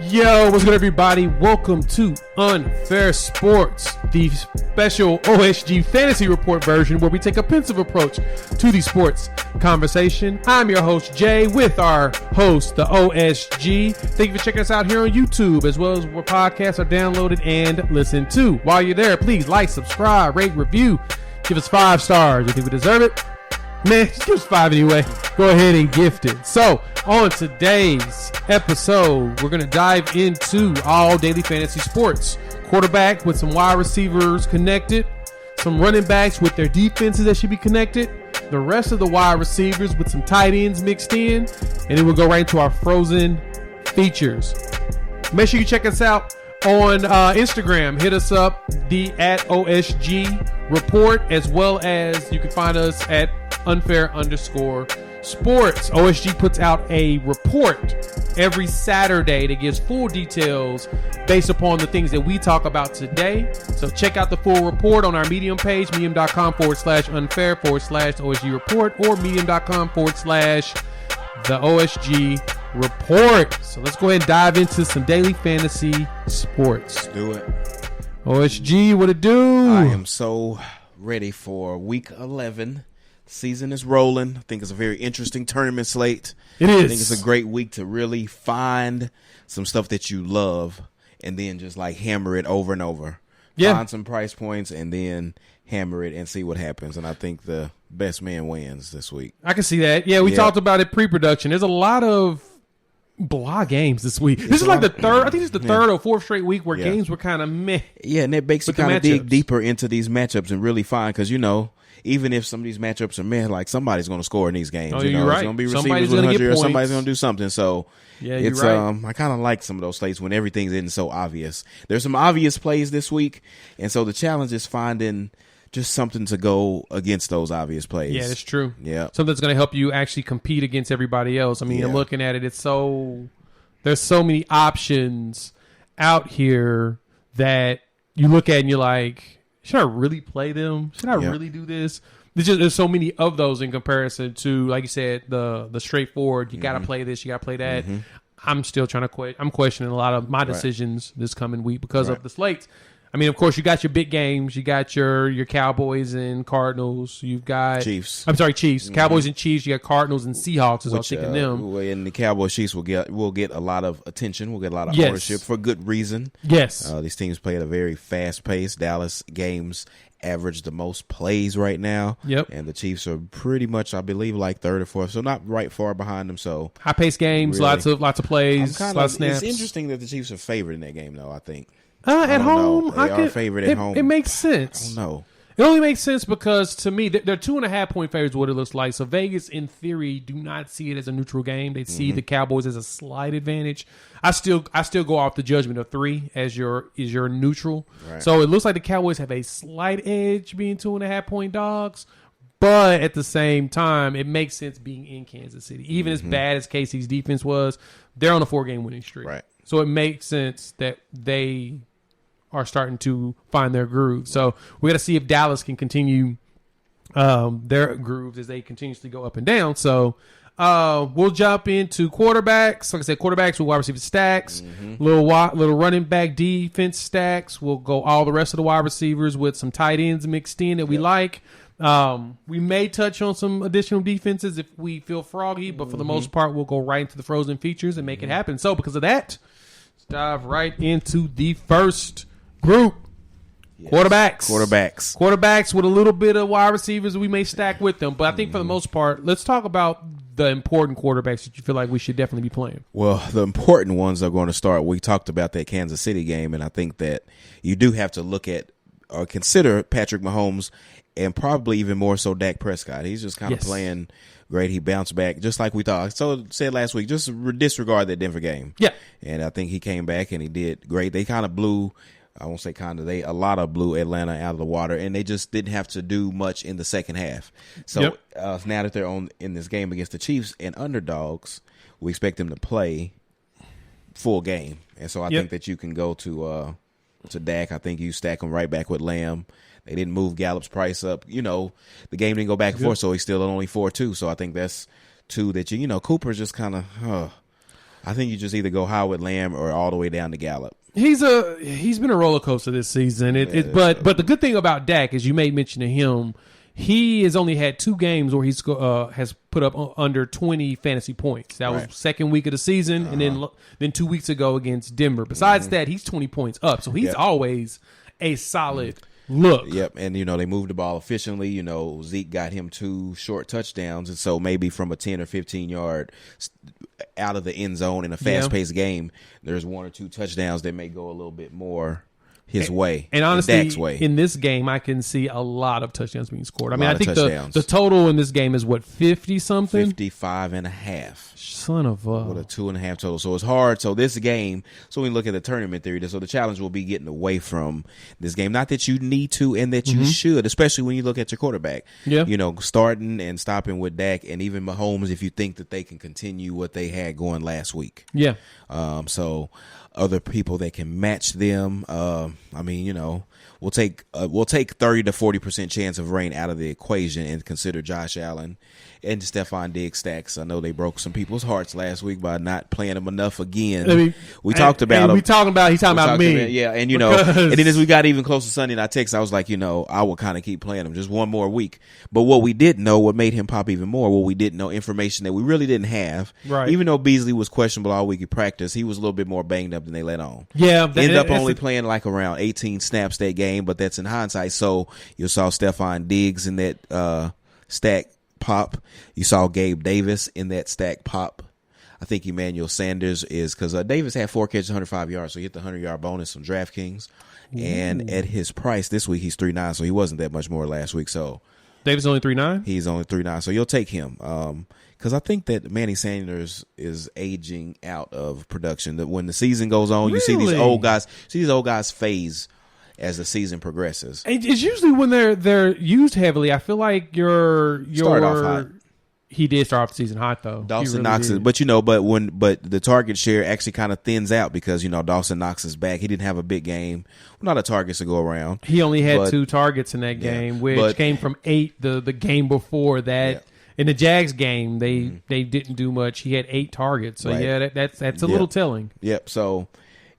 Yo, what's good, everybody? Welcome to Unfair Sports, the special OSG Fantasy Report version where we take a pensive approach to the sports conversation. I'm your host, Jay, with our host, the OSG. Thank you for checking us out here on YouTube, as well as where podcasts are downloaded and listened to. While you're there, please like, subscribe, rate, review. Give us 5 stars. You think we deserve it? Man, just give us 5 anyway. Go ahead and gift it. So, on today's episode, we're going to dive into all daily fantasy sports. Quarterback with some wide receivers connected. Some running backs with their defenses that should be connected. The rest of the wide receivers with some tight ends mixed in. And then we'll go right into our PHrozen features. Make sure you check us out on Instagram. Hit us up, at OSG Report, as well as you can find us at unfair_sports. OSG puts out a report every Saturday that gives full details based upon the things that we talk about today. So check out the full report on our Medium page, medium.com/unfair/OSG Report, or medium.com/the OSG Report. So let's go ahead and dive into some daily fantasy sports. Let's do it. OSG, what it do? I am so ready for week 11. Season is rolling. I think it's a very interesting tournament slate. It is. I think it's a great week to really find some stuff that you love and then just like hammer it over and over. Yeah. Find some price points and then hammer it and see what happens. And I think the best man wins this week. I can see that. Yeah, we talked about it pre-production. There's a lot of blah games this week. This is like the third, I think it's the third or fourth straight week where games were kind of meh. Yeah, and it makes you kind of dig deeper into these matchups and really find, because, you know, even if some of these matchups are meh, like somebody's going to score in these games. Oh, you know, you're right. It's going to be Somebody's receivers with 100 or points. somebody's going to do something. So yeah, it's you're right. I kind of like some of those slates when everything isn't so obvious. There's some obvious plays this week, and so the challenge is finding just something to go against those obvious plays. Yeah, that's true. Yeah, something that's going to help you actually compete against everybody else. I mean, you're looking at it, there's so many options out here that you look at and you're like, should I really play them? Should I really do this? There's so many of those in comparison to, like you said, the straightforward. You got to play this, you got to play that. I'm still trying to I'm questioning a lot of my decisions this coming week because of the slates. I mean, of course, you got your big games. You got your Cowboys and Cardinals. You've got Chiefs. I'm sorry, Chiefs. Cowboys and Chiefs. You got Cardinals and Seahawks. As I was thinking them. And the Cowboys Chiefs will get a lot of attention. We'll get a lot of ownership for good reason. Yes. These teams play at a very fast pace. Dallas games average the most plays right now. Yep. And the Chiefs are pretty much, I believe, like third or fourth, so not right far behind them. So high pace games, really, lots of plays, lots of snaps. It's interesting that the Chiefs are favored in that game, though. I think. At home, they are favored at home. It makes sense. I don't know. It only makes sense because, to me, they're 2.5 point favorites. What it looks like. So Vegas, in theory, do not see it as a neutral game. They see the Cowboys as a slight advantage. I still go off the judgment of 3 as your neutral. Right. So it looks like the Cowboys have a slight edge being 2.5 point dogs. But at the same time, it makes sense being in Kansas City. Even as bad as KC's defense was, they're on a 4-game winning streak. Right. So it makes sense that they are starting to find their groove. So we got to see if Dallas can continue their grooves as they continuously go up and down. So we'll jump into quarterbacks. Like I said, quarterbacks with wide receiver stacks, little running back defense stacks. We'll go all the rest of the wide receivers with some tight ends mixed in that we like. We may touch on some additional defenses if we feel froggy, but for the most part, we'll go right into the PHrozen features and make it happen. So because of that, let's dive right into the first group. Quarterbacks with a little bit of wide receivers we may stack with them. But I think for the most part, let's talk about the important quarterbacks that you feel like we should definitely be playing. Well, the important ones are going to start. We talked about that Kansas City game, and I think that you do have to look at or consider Patrick Mahomes and probably even more so Dak Prescott. He's just kind of playing great. He bounced back just like we thought. So said last week, just disregard that Denver game. Yeah. And I think he came back and he did great. They kind of blew, I won't say kind of, a lot of blew Atlanta out of the water, and they just didn't have to do much in the second half. So now that they're in this game against the Chiefs and underdogs, we expect them to play full game. And so I think that you can go to Dak. I think you stack him right back with Lamb. They didn't move Gallup's price up. You know, the game didn't go back and forth, so he's still at only 4-2. So I think that's 2 that Cooper's just kind of, I think you just either go high with Lamb or all the way down to Gallup. He's been a roller coaster this season. But the good thing about Dak is you made mention of him. He has only had 2 games where he's has put up under 20 fantasy points. That was second week of the season, and then 2 weeks ago against Denver. Besides that, he's 20 points up, so he's always a solid look. Yep, and they moved the ball efficiently. Zeke got him 2 short touchdowns, and so maybe from a 10 or 15 yard out of the end zone in a fast paced game, there's 1 or 2 touchdowns that may go a little bit more his way, and honestly, Dak's way. In this game, I can see a lot of touchdowns being scored. I mean, I think the total in this game is what, 50 something, 55.5. Son of a with a 2.5 total. So it's hard. So this game. So when we look at the tournament theory, so the challenge will be getting away from this game. Not that you need to, and that you should, especially when you look at your quarterback. Yeah, starting and stopping with Dak, and even Mahomes, if you think that they can continue what they had going last week. Yeah. So other people that can match them. I mean, we'll take 30 to 40% chance of rain out of the equation and consider Josh Allen and Stephon Diggs stacks. I know they broke some people's hearts last week by not playing them enough again. We talked about him. He's talking about me. Yeah, and and then as we got even closer to Sunday night text, I was like, I would kind of keep playing him just one more week. But what we didn't know, what made him pop even more, what we didn't know, information that we really didn't have. Right. Even though Beasley was questionable all week in practice, he was a little bit more banged up than they let on. Yeah, ended up only playing like around 18 snaps that game, but that's in hindsight. So you saw Stephon Diggs in that stack pop. You saw Gabe Davis in that stack pop. I think Emmanuel Sanders is, because Davis had 4 catches, 105 yards, so he hit the 100-yard bonus from DraftKings. Ooh. And at his price this week, he's 3.9, so he wasn't that much more last week. So Davis only 3.9? He's only 3.9, so you'll take him. Because I think that Manny Sanders is aging out of production. That when the season goes on, you see these old guys phase as the season progresses. It's usually when they're used heavily. I feel like your start off hot. He did start off the season hot though. Dawson Knox is, but the target share actually kind of thins out because Dawson Knox is back. He didn't have a big game. Not a targets to go around. He only had 2 targets in that game, which came from 8 the game before that. Yeah. In the Jags game, they didn't do much. He had 8 targets. So that's a little telling. Yep. So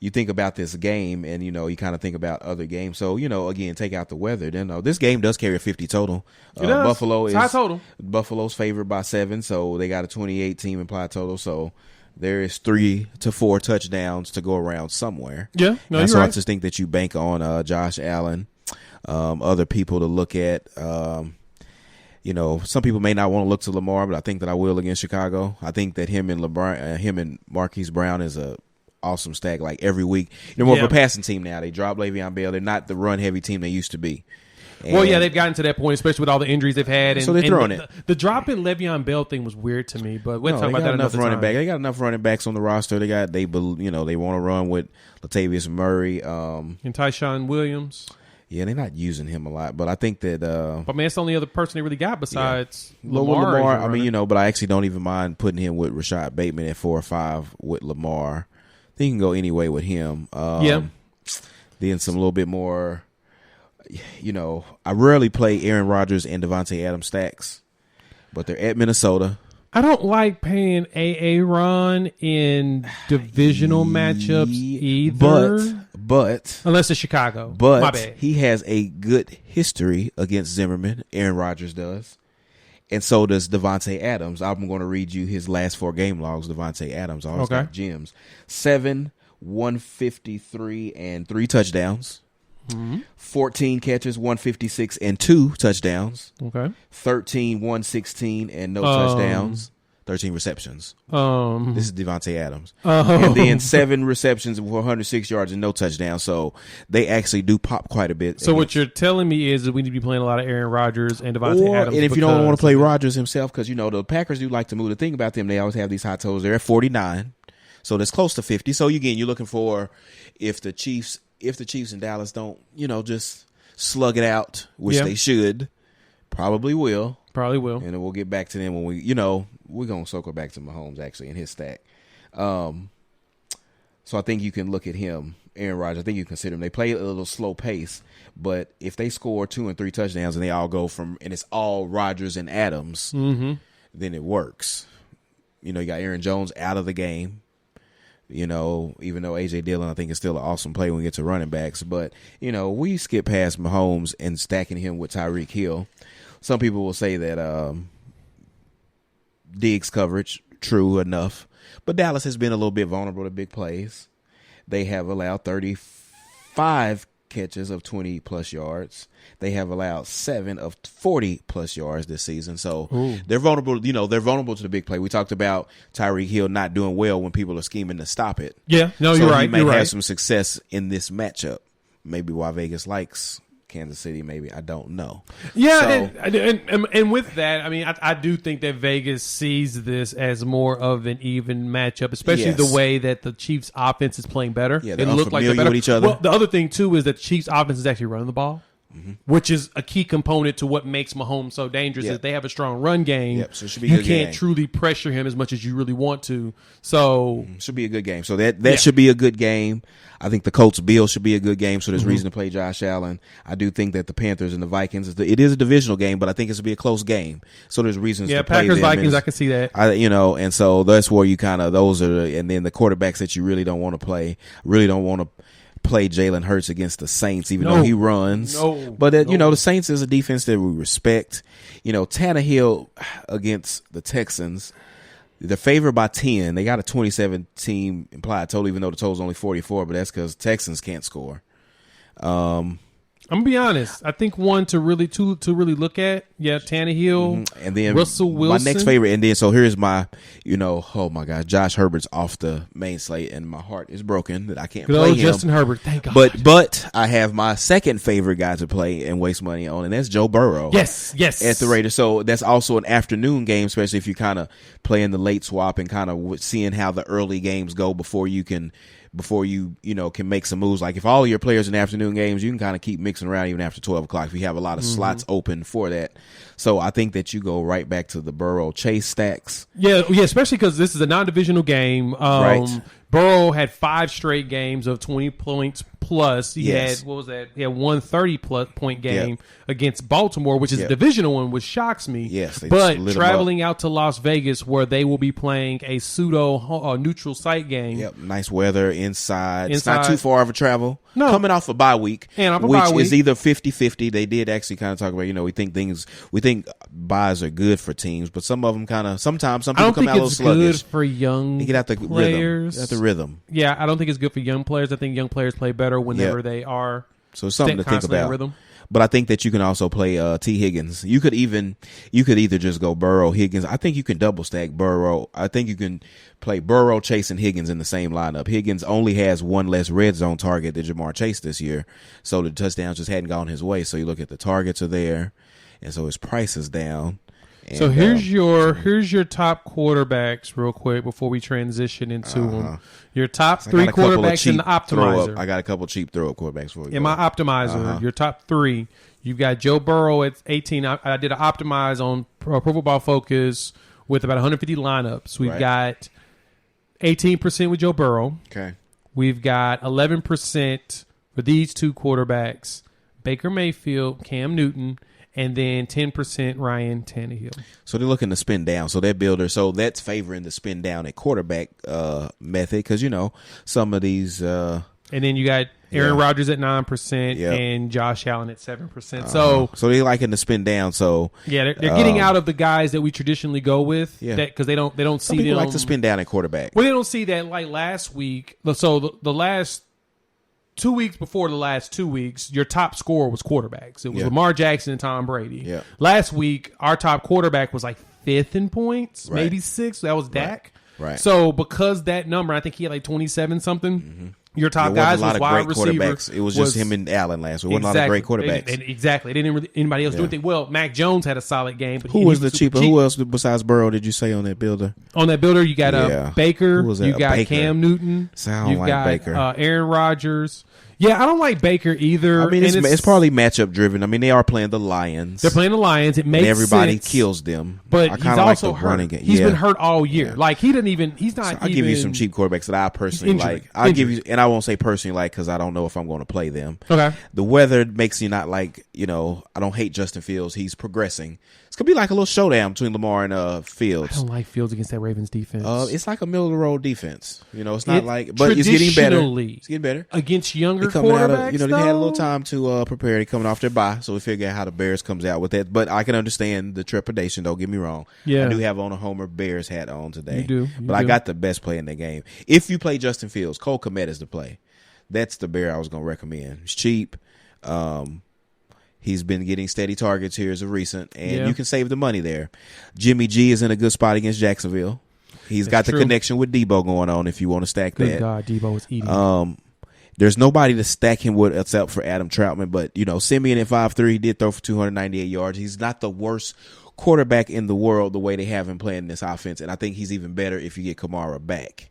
you think about this game, and you kind of think about other games. So again, take out the weather. Then this game does carry a 50 total. Buffalo is high total. Buffalo's favored by 7, so they got a 28 team implied total. So there is 3 to 4 touchdowns to go around somewhere. Yeah, no, so right. I just think that you bank on Josh Allen. Other people to look at. Some people may not want to look to Lamar, but I think that I will against Chicago. I think that him and Marquise Brown is a awesome stack. Like every week, they're more of a passing team now. They drop Le'Veon Bell. They're not the run heavy team they used to be. And they've gotten to that point, especially with all the injuries they've had. And, so they're throwing it. The drop in Le'Veon Bell thing was weird to me, but we'll talk about that enough another time. They got enough running backs on the roster. They want to run with Latavius Murray and Tyshawn Williams. Yeah, they're not using him a lot, but I think that. But man, it's the only other person they really got besides Lamar. I mean, but I actually don't even mind putting him with Rashad Bateman at 4 or 5 with Lamar. I think you can go any way with him. Then some little bit more. I rarely play Aaron Rodgers and Devontae Adams stacks, but they're at Minnesota. I don't like paying Aaron in divisional matchups either. But unless it's Chicago. But my bad. He has a good history against Zimmerman. Aaron Rodgers does. And so does Devontae Adams. I'm going to read you his last 4 game logs. Devontae Adams always got gems. 7, 153, and 3 touchdowns. 14 catches, 156, and 2 touchdowns. 13, 116, and no touchdowns. 13 receptions. This is Devontae Adams. And then 7 receptions for 106 yards and no touchdowns. So they actually do pop quite a bit. So what you're telling me is that we need to be playing a lot of Aaron Rodgers and Devontae Adams. And if you don't want to play Rodgers himself, because the Packers do like to move. The thing about them, they always have these high totals. They're at 49. So that's close to 50. So again, you're looking for if the Chiefs and Dallas don't, just slug it out, which they should, probably will. And then we'll get back to them when we're going to circle back to Mahomes actually in his stack. So I think you can look at him, Aaron Rodgers. I think you consider him. They play a little slow pace, but if they score 2 and 3 touchdowns and they all go and it's all Rodgers and Adams, then it works. You got Aaron Jones out of the game. even though A.J. Dillon, I think, is still an awesome player when we get to running backs. But, we skip past Mahomes and stacking him with Tyreek Hill. Some people will say that Diggs coverage, true enough. But Dallas has been a little bit vulnerable to big plays. They have allowed 35 catches of 20-plus yards. They have allowed 7 of 40-plus yards this season. So they're vulnerable. They're vulnerable to the big play. We talked about Tyreek Hill not doing well when people are scheming to stop it. Yeah, no, so you're right. He may have have some success in this matchup. Maybe why Vegas likes Kansas City, maybe. I don't know. Yeah, and with that, I mean, I do think that Vegas sees this as more of an even matchup, especially the way that the Chiefs' offense is playing better. Yeah, they're unfamiliar with each other. Well, the other thing, too, is that the Chiefs' offense is actually running the ball, which is a key component to what makes Mahomes so dangerous. Is they have a strong run game. So it should be a good game. You can't truly pressure him as much as you really want to. So should be a good game. So that should be a good game. I think the Colts-Bills should be a good game, so there's reason to play Josh Allen. I do think that the Panthers and the Vikings, it is a divisional game, but I think it's going to be a close game. So there's reasons to play them. Packers-Vikings, I can see that. And so that's where you kind of, those are, and then the quarterbacks that you really don't want to play, play Jalen Hurts against the Saints, even though he runs. But, the Saints is a defense that we respect. Tannehill against the Texans, they're favored by 10. They got a 27 team implied total, even though the total's only 44, but that's because Texans can't score. I'm gonna be honest. I think one to really look at, Tannehill, and then Russell Wilson. My next favorite, and then so here's my, oh my God, Josh Herbert's off the main slate, and my heart is broken that I can't play him. Justin Herbert, thank God. But I have my second favorite guy to play and waste money on, and that's Joe Burrow. Yes, at the Raiders. So that's also an afternoon game, especially if you kind of play in the late swap and kind of seeing how the early games go before you can make some moves. Like if all your players in afternoon games, you can kind of keep mixing around even after 12 o'clock if you have a lot of slots open for that. So I think that you go right back to the Burrow Chase stacks. Yeah, especially because this is a non-divisional game. Right. Burrow had 5 straight games of 20 points plus. He had, what was that? He had one 30-plus point game against Baltimore, which is a divisional one, which shocks me. Yes, but traveling out to Las Vegas, where they will be playing a pseudo neutral site game. Yep, nice weather inside. It's not too far of a travel. No. Coming off a bye week, which is either 50-50. They did actually kind of talk about, we think buys are good for teams, but some of them sometimes some people come out a little sluggish. I don't think it's good for young players. Rhythm. Yeah, I don't think it's good for young players. I think young players play better whenever they are. So it's something to think about. Rhythm. But I think that you can also play T. Higgins. You could either just go Burrow, Higgins. I think you can double stack Burrow. I think you can play Burrow, Chase, and Higgins in the same lineup. Higgins only has one less red zone target than Jamar Chase this year, so the touchdowns just hadn't gone his way. So you look at the targets are there, and so his price is down. So here's your top quarterbacks real quick before we transition into them. Your top 3 quarterbacks in the optimizer. I got a couple cheap throw-up quarterbacks for you. In my optimizer, your top 3, you've got Joe Burrow at 18. I did an optimize on Pro Football Focus with about 150 lineups. We've got 18% with Joe Burrow. Okay. We've got 11% for these 2 quarterbacks, Baker Mayfield, Cam Newton, and then 10% Ryan Tannehill. So they're looking to spin down. So that builder, so that's favoring the spin down at quarterback method because, some of these. And then you got Aaron Rodgers at 9% and Josh Allen at 7%. So they're liking to spin down. So they're getting out of the guys that we traditionally go with because they don't see some people them. like to spin down at quarterback. Well, they don't see that like last week. So the last 2 weeks before the last 2 weeks, your top scorer was quarterbacks. It was Lamar Jackson and Tom Brady. Yeah. Last week, our top quarterback was like 5th in points, maybe 6th. That was Dak. Right. So because that number, I think he had like 27 something. Your top guys was wide receivers. It was just him and Allen last week. It wasn't a lot of great quarterbacks. Exactly. They didn't really anybody else do anything. Well, Mac Jones had a solid game. But who was the cheaper? Who else besides Burrow did you say on that builder? On that builder, you got Baker. Who was that? You got Baker. Cam Newton. Sound like Baker. Aaron Rodgers. Yeah, I don't like Baker either. I mean, it's probably matchup driven. I mean, they are playing the Lions. They're playing the Lions. It makes sense. Everybody kills them. But I he's also like the running game. He's been hurt all year. Like he didn't even. He's not. I'll give you some cheap quarterbacks that I personally like. I'll give you, and I won't say personally like because I don't know if I'm going to play them. Okay. The weather makes you not like. I don't hate Justin Fields. He's progressing. It's gonna be like a little showdown between Lamar and I Fields. don't like Fields against that Ravens defense. It's like a middle of the road defense. It's not like, but it's getting better. It's getting better Against younger quarterbacks. They had a little time to prepare. They're coming off their bye, so we figure out how the Bears comes out with that. But I can understand the trepidation. Don't get me wrong. Yeah, I do have on a Homer Bears hat on today. You do, but I got the best play in the game. If you play Justin Fields, Cole Kmet is the play. That's the Bear I was gonna recommend. It's cheap. He's been getting steady targets here as of recent, and you can save the money there. Jimmy G is in a good spot against Jacksonville. He's got the connection with Debo going on if you want to stack that. Good God, Debo is eating. There's nobody to stack him with except for Adam Troutman, but, Simeon at 5'3", he did throw for 298 yards. He's not the worst quarterback in the world the way they have him playing this offense, and I think he's even better if you get Kamara back.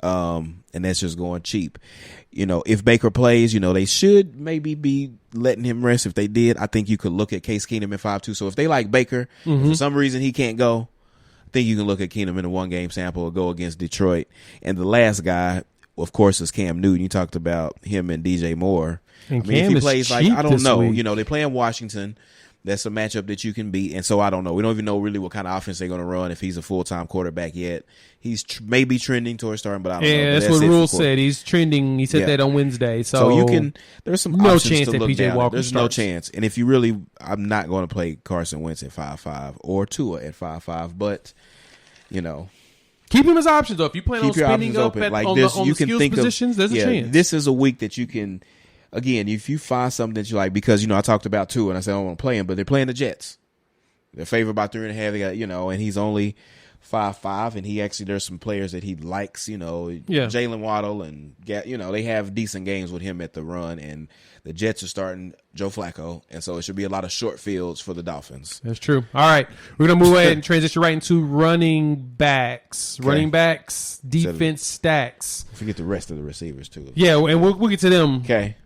And that's just going cheap. If Baker plays, they should maybe be letting him rest. If they did, I think you could look at Case Keenum at 5'2". So if they like Baker, if for some reason he can't go, I think you can look at Keenum in a one-game sample or go against Detroit. And the last guy, of course, is Cam Newton. You talked about him and DJ Moore. And if he plays like, I don't know. Week. They play in Washington. That's a matchup that you can beat. And so I don't know. We don't even know really what kind of offense they're going to run if he's a full-time quarterback yet. He's maybe trending towards starting, but I don't know. Yeah, that's what Rule said. He's trending. He said that on Wednesday. So you can – there's some no options chance to that look PJ down. Walker There's no chance. And if you really – I'm not going to play Carson Wentz at 5'5" or Tua at 5'5", but, keep him as options, though. If you plan on spending up open. on the skills positions, there's a chance. This is a week that you can – again, if you find something that you like, because, I talked about Tua and I said I don't want to play him, but they're playing the Jets. They're favored by 3.5. They got, and he's only 5'5", and he actually, there's some players that he likes, Jalen Waddle, and, they have decent games with him at the run, and the Jets are starting Joe Flacco, and so it should be a lot of short fields for the Dolphins. That's true. All right. We're going to move ahead and transition right into running backs. Okay. Running backs, defense stacks. Forget the rest of the receivers, too. Yeah, and we'll get to them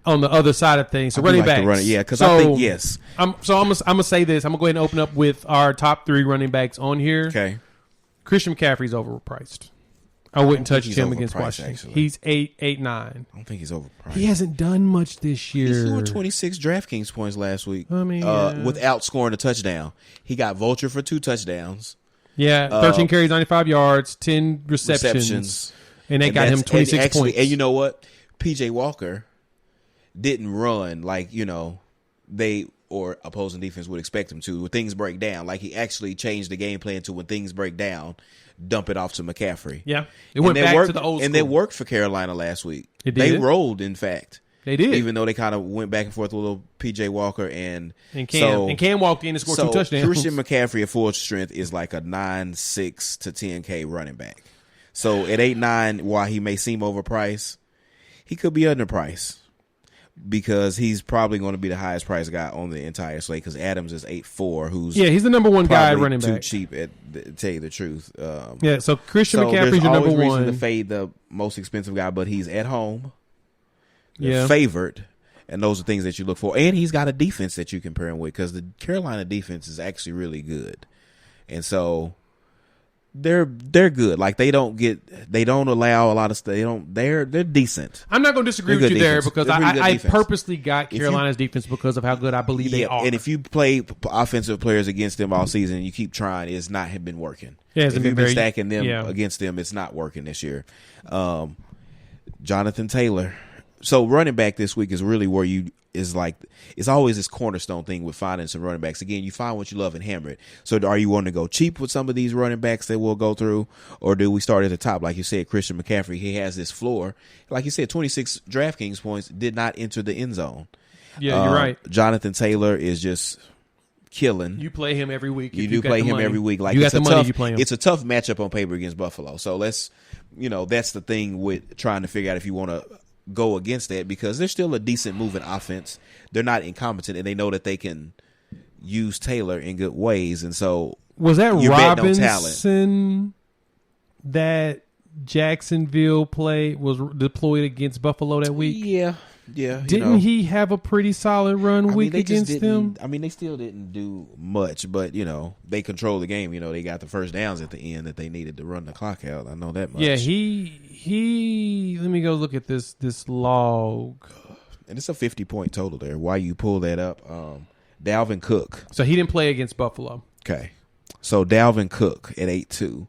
on the other side of things. So running backs. Because I think, yes. I'm going to say this. I'm going to go ahead and open up with our top 3 running backs on here. Okay. Christian McCaffrey's overpriced. I wouldn't touch him against Washington. Actually. He's 8.9. I don't think he's overpriced. He hasn't done much this year. He scored 26 DraftKings points last week. I mean, without scoring a touchdown. He got vultured for 2 touchdowns. Yeah, 13 carries, 95 yards, 10 receptions. And they got him 26 points. And you know what? PJ Walker didn't run like, they or opposing defense would expect him to. When things break down, like he actually changed the game plan to when things break down, dump it off to McCaffrey. Yeah. It went back to the old school. And they worked for Carolina last week. It did. They rolled, in fact. They did. Even though they kind of went back and forth with little PJ Walker and Cam. And Cam walked in and scored 2 touchdowns. Christian McCaffrey at full strength is like a 9.6 to 10K running back. So at 8.9, while he may seem overpriced, he could be underpriced. Because he's probably going to be the highest priced guy on the entire slate. Because Adams is 8.4, who's he's the number 1 guy running back. Too cheap, to tell you the truth. So Christian McCaffrey's your number 1. There's always reason to fade the most expensive guy, but he's at home. They're favored, and those are things that you look for. And he's got a defense that you can pair him with, because the Carolina defense is actually really good, and so they're good. Like they don't allow a lot of stuff. They're decent. I'm not going to disagree with you there, because I purposely got Carolina's defense because of how good I believe they are. And if you play offensive players against them all season, and you keep trying, it's not been working. Yeah, if you've been stacking them against them, it's not working this year. Jonathan Taylor. So running back this week is really where it's always this cornerstone thing with finding some running backs. Again, you find what you love and hammer it. So are you wanting to go cheap with some of these running backs that we'll go through, or do we start at the top? Like you said, Christian McCaffrey, he has this floor. Like you said, 26 DraftKings points, did not enter the end zone. Yeah, you're right. Jonathan Taylor is just killing. You play him every week. You do play him every week. Like you got the money, you play him. It's a tough matchup on paper against Buffalo. So that's the thing with trying to figure out if you want to go against that, because they're still a decent moving offense. They're not incompetent, and they know that they can use Taylor in good ways. And so was that Robinson that Jacksonville was deployed against Buffalo that week? Yeah. Didn't he have a pretty solid run week against them? I mean, they still didn't do much, but they controlled the game. They got the first downs at the end that they needed to run the clock out. I know that much. Yeah, he. Let me go look at this log. And it's a 50-point total there. Why you pull that up? Dalvin Cook. So he didn't play against Buffalo. Okay. So Dalvin Cook at 8-2.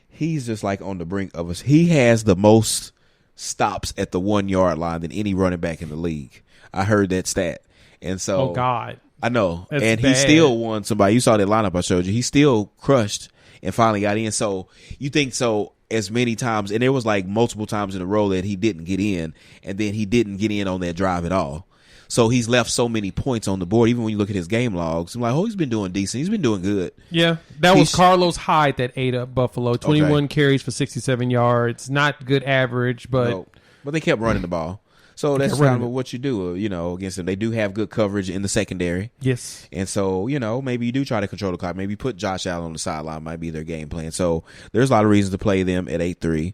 He's just like on the brink of us. He has the most stops at the 1 yard line than any running back in the league. I heard that stat. And so, oh God, I know. That's and bad. he still won somebody. You saw that lineup I showed you. He still crushed and finally got in. So you think so as many times, and there was like multiple times in a row that he didn't get in, and then he didn't get in on that drive at all. So he's left so many points on the board. Even when you look at his game logs, I'm like, oh, he's been doing decent. He's been doing good. Yeah, that was Carlos Hyde that ate up Buffalo. 21 carries for 67 yards. Not good average, but No, but they kept running the ball. So that's kind of what you do, against them. They do have good coverage in the secondary. Yes. And so, maybe you do try to control the clock. Maybe put Josh Allen on the sideline might be their game plan. So there's a lot of reasons to play them at 8-3.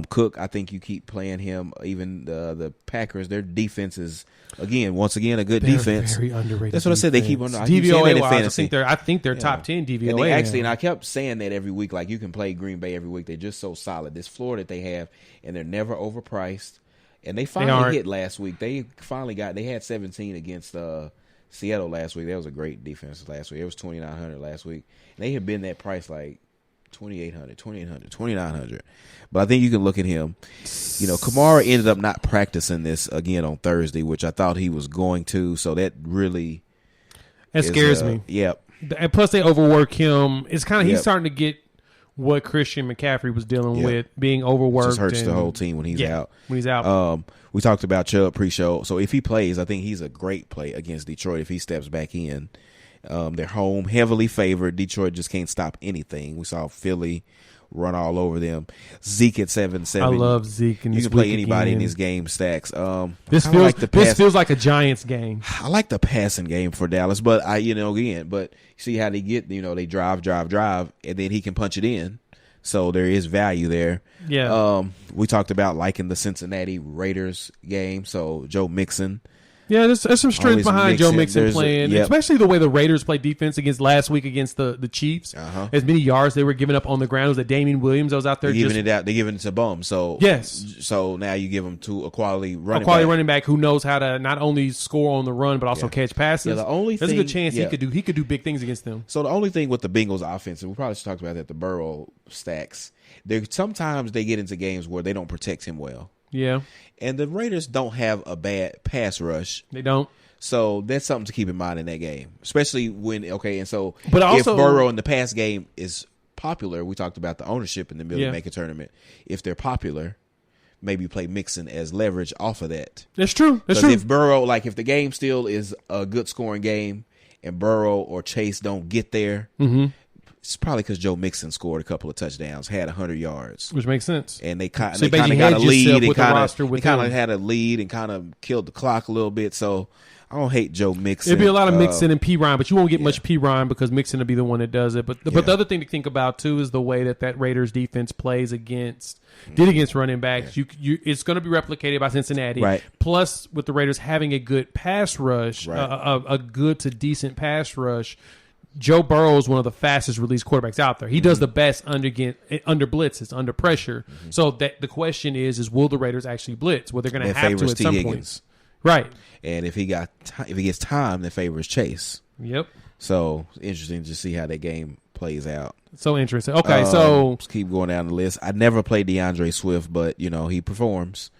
Cook, I think you keep playing him. Even the Packers, their defense is, once again, a good defense. Very underrated. That's what I said. They keep on DVOA wise. I think they're top 10 DVOA. And I kept saying that every week. Like, you can play Green Bay every week. They're just so solid. This floor that they have, and they're never overpriced. And they finally hit last week. They had 17 against Seattle last week. That was a great defense last week. It was 2,900 last week. And they had been that price like 2,800, 2,800, 2,900. But I think you can look at him. Kamara ended up not practicing this again on Thursday, which I thought he was going to. So that really scares me. Yep. And plus they overwork him. It's kind of he's starting to get what Christian McCaffrey was dealing with, being overworked. Just hurts the whole team when he's out. When he's out. We talked about Chubb pre-show. So if he plays, I think he's a great play against Detroit if he steps back in. They're home, heavily favored. Detroit just can't stop anything. We saw Philly run all over them. Zeke at 7-7. I love Zeke. You can play anybody in these game stacks. This feels like a Giants game. I like the passing game for Dallas, but but see how they get, they drive, and then he can punch it in. So there is value there. Yeah. We talked about liking the Cincinnati Raiders game. So Joe Mixon. Yeah, there's some strength behind Joe Mixon playing, especially the way the Raiders played defense against last week against the Chiefs. As many yards they were giving up on the ground. It was that Damian Williams that was out there. They're giving it to Bum. So yes. So now you give them to a quality running back who knows how to not only score on the run but also catch passes. Yeah, there's a good chance he could do big things against them. So the only thing with the Bengals offense, and we probably should talk about that, the Burrow stacks. Sometimes they get into games where they don't protect him well. Yeah. And the Raiders don't have a bad pass rush. They don't. So that's something to keep in mind in that game, especially when if Burrow in the pass game is popular, we talked about the ownership in the middle make a tournament. If they're popular, maybe play Mixon as leverage off of that. That's true. That's true. If Burrow, if the game still is a good scoring game and Burrow or Chase don't get there, it's probably because Joe Mixon scored a couple of touchdowns, had 100 yards, which makes sense. And they kind of got a lead and kind of had a lead and kind of killed the clock a little bit. So I don't hate Joe Mixon. It'd be a lot of Mixon and P. Ryan, but you won't get much P. Ryan because Mixon will be the one that does it. But the other thing to think about too is the way that Raiders defense plays against running backs. It's going to be replicated by Cincinnati. Right. Plus, with the Raiders having a good pass rush, a good to decent pass rush. Joe Burrow is one of the fastest release quarterbacks out there. He does the best under blitzes, under pressure. So the question is will the Raiders actually blitz? Well, they're going to have to at some point. Right. And if he gets time, that favors Chase. Yep. So interesting to see how that game plays out. So interesting. Okay, so let's keep going down the list. I never played DeAndre Swift, but he performs.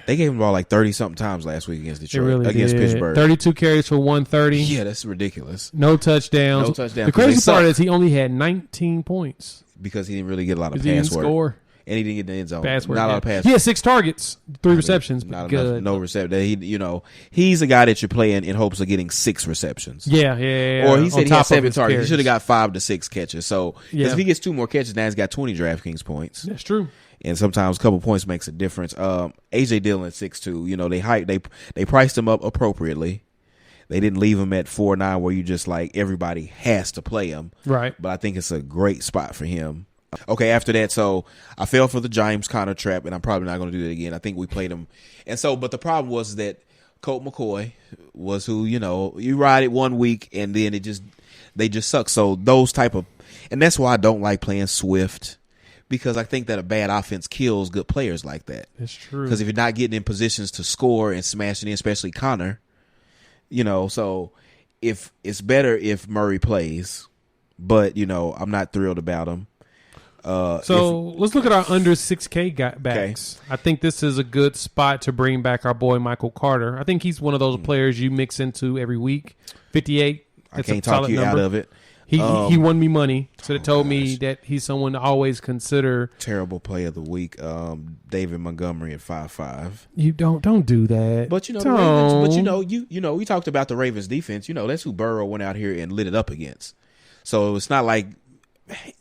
They gave him the ball 30-something times last week against Detroit, against Pittsburgh. 32 carries for 130. Yeah, that's ridiculous. No touchdowns. The crazy part is he only had 19 points. Because he didn't really get a lot of pass work. Score. And he didn't get in the end zone. Not a lot of pass. He had 6 targets, 3 receptions. Not good. Enough, no reception. He's a guy that you're playing in hopes of getting 6 receptions. Yeah. Or he said he had 7 targets. He should have got 5 to 6 catches. So if he gets 2 more catches, now he's got 20 DraftKings points. That's true. And sometimes a couple points makes a difference. AJ Dillon 6'2". They priced him up appropriately. They didn't leave him at 4.9 where you just everybody has to play him. Right. But I think it's a great spot for him. Okay, after that, so I fell for the James Conner trap, and I'm probably not going to do that again. I think we played him. And so, but the problem was that Colt McCoy was who, you ride it 1 week, and then they just suck. So those and that's why I don't like playing Swift. Because I think that a bad offense kills good players like that. That's true. Because if you're not getting in positions to score and smash it in, especially Connor, so if it's better if Murray plays but I'm not thrilled about him. Let's look at our under 6K backs. Okay. I think this is a good spot to bring back our boy Michael Carter. I think he's one of those players you mix into every week. 58. I can't talk you out of it. He won me money. So they told me that he's someone to always consider. Terrible play of the week. David Montgomery at 5.5. You don't do that. But the Ravens, but we talked about the Ravens defense. That's who Burrow went out here and lit it up against. So it's not like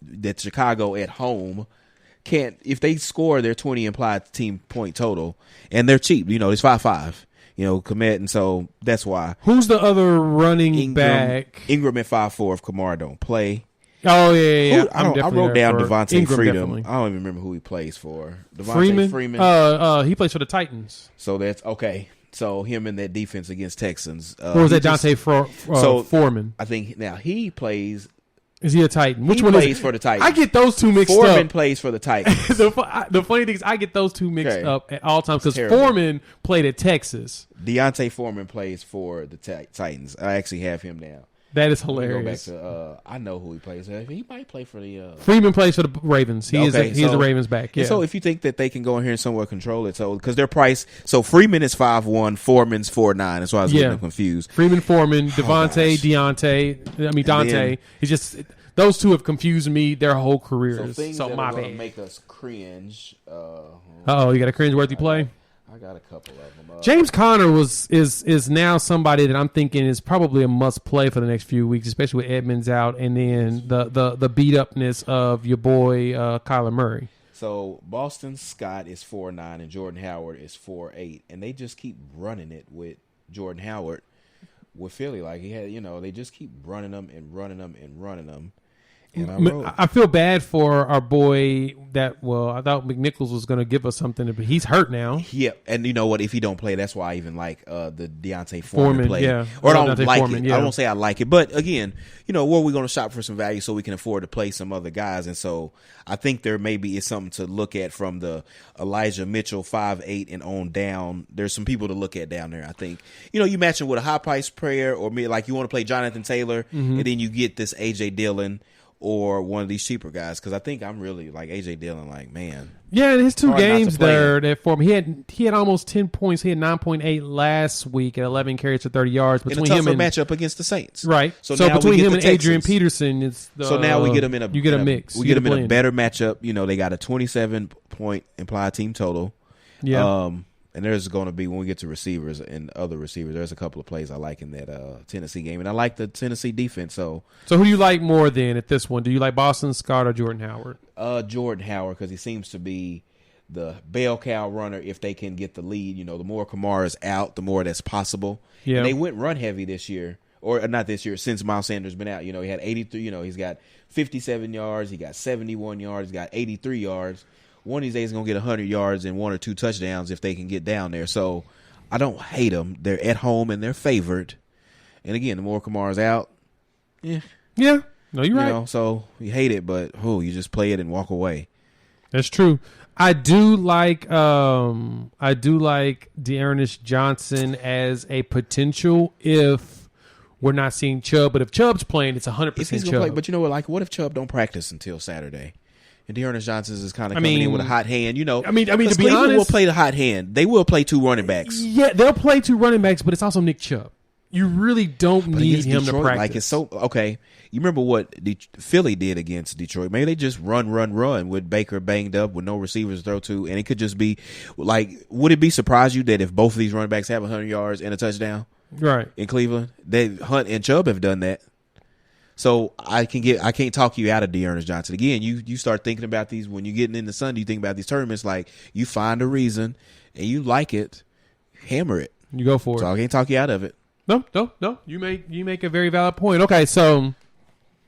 that Chicago at home can't, if they score their 20 implied team point total, and they're cheap. It's 5.5. Komet, and so that's why. Who's the other running back? Ingram at 5.4 if Kamara don't play. Oh, yeah. I wrote down Devontae Freedom. Definitely. I don't even remember who he plays for. Devontae Freeman? He plays for the Titans. So that's okay. So him in that defense against Texans. Or was that Dante Foreman? I think now he plays. Is he a Titan? Which one plays for the Titans? I get those two mixed up. Foreman plays for the Titans. The funny thing is I get those two mixed up at all times because Foreman played at Texas. Deontay Foreman plays for the Titans. I actually have him now. That is hilarious. Go back to, I know who he plays. He might play for the Freeman plays for the Ravens. He is the Ravens back. Yeah. So if you think that they can go in here and somewhat control it, so because their price, so Freeman is 5.1, Foreman's 4.9. That's why I was getting them confused. Freeman, Foreman, Dante. He's just those two have confused me their whole careers. So things that are going to make us cringe. You got a cringe-worthy play? I got a couple of them. James Conner is now somebody that I'm thinking is probably a must play for the next few weeks, especially with Edmonds out, and then the beat upness of your boy Kyler Murray. So Boston Scott is 4.9 and Jordan Howard is 4.8, and they just keep running it with Jordan Howard with Philly. Like he had, they just keep running them and running them and running them. I feel bad for our boy I thought McNichols was going to give us something, but he's hurt now. Yeah, and you know what? If he don't play, that's why I even like the Deontay Foreman play. Yeah. Or I don't like it. Yeah. I don't say I like it. But again, where we're going to shop for some value so we can afford to play some other guys. And so I think there maybe is something to look at from the Elijah Mitchell 5.8 and on down. There's some people to look at down there, I think. You match him with a high price player or like you want to play Jonathan Taylor, and then you get this A.J. Dillon or one of these cheaper guys, because I think I'm really like A.J. Dillon, like, man. Yeah, in his two games there that for him, he had almost 10 points. He had 9.8 last week at 11 carries for 30 yards. Between him and matchup against the Saints. Right. So between him and Adrian Peterson, it's so now we get him in a mix. We get him in a better matchup. They got a 27-point implied team total. Yeah. And there's going to be, when we get to receivers and other receivers, there's a couple of plays I like in that Tennessee game. And I like the Tennessee defense. So who do you like more then at this one? Do you like Boston Scott or Jordan Howard? Jordan Howard, because he seems to be the bell cow runner if they can get the lead. The more Kamara's out, the more that's possible. Yeah. And they went run heavy this year. Or not this year, since Miles Sanders been out. He had 83, he's got 57 yards. He got 71 yards. He got 83 yards. One of these days he's going to get 100 yards and 1 or 2 touchdowns if they can get down there. So I don't hate them. They're at home and they're favored. And again, the more Kamara's out, yeah. No, you're right. So you hate it, but you just play it and walk away. That's true. I do like Dearness Johnson as a potential if we're not seeing Chubb. But if Chubb's playing, it's 100% Chubb. Play, but what if Chubb don't practice until Saturday? And Dearness Johnson is kind of coming in with a hot hand, to be honest, will play the hot hand. They will play 2 running backs. Yeah, they'll play 2 running backs, but it's also Nick Chubb. You really don't need him to practice. Like, it's so okay. You remember what Philly did against Detroit? Maybe they just run with Baker banged up with no receivers to throw to, and it could just be like, would it surprise you that if both of these running backs have 100 yards and a touchdown, right, in Cleveland, Hunt and Chubb have done that? So I can't talk you out of Dearness Johnson. Again, you start thinking about these when you're getting in the sun. You think about these tournaments, like you find a reason and you like it, hammer it. You go for it. So I can't talk you out of it. No. You make a very valid point. Okay, so